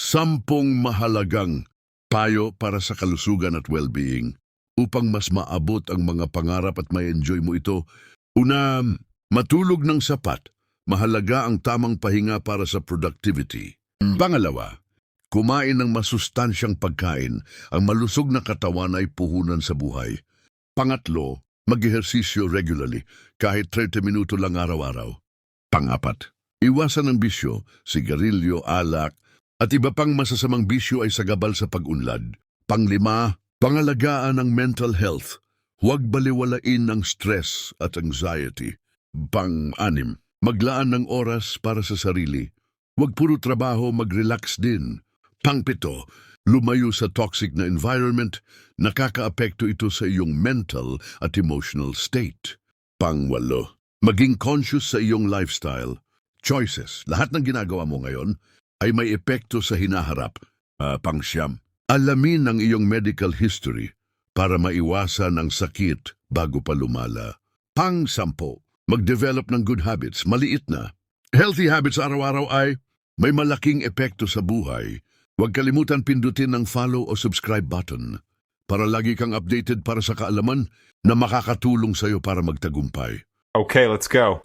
10 mahalagang payo para sa kalusugan at well-being upang mas maabot ang mga pangarap at may-enjoy mo ito. Una, matulog ng sapat. Mahalaga ang tamang pahinga para sa productivity. Pangalawa, kumain ng masustansyang pagkain. Ang malusog na katawan ay puhunan sa buhay. Pangatlo, mag-ehersisyo regularly, kahit 30 minuto lang araw-araw. Pangapat, iwasan ng bisyo, sigarilyo, alak, at iba pang masasamang bisyo ay sagabal sa pag-unlad. Panglima, pangalagaan ng mental health. Huwag baliwalain ng stress at anxiety. Pang-anim, maglaan ng oras para sa sarili. Huwag puro trabaho, mag-relax din. Pang-pito, lumayo sa toxic na environment. Nakakaapekto ito sa iyong mental at emotional state. Pang-walo, maging conscious sa iyong lifestyle. Choices, lahat ng ginagawa mo ngayon ay may epekto sa hinaharap. Pang-siyam, alamin ang iyong medical history para maiwasan ang sakit bago pa lumala. Pang-sampo, mag-develop ng good habits, maliit na. Healthy habits araw-araw ay may malaking epekto sa buhay. Huwag kalimutan pindutin ang follow o subscribe button para lagi kang updated para sa kaalaman na makakatulong sa iyo para magtagumpay. Okay, let's go.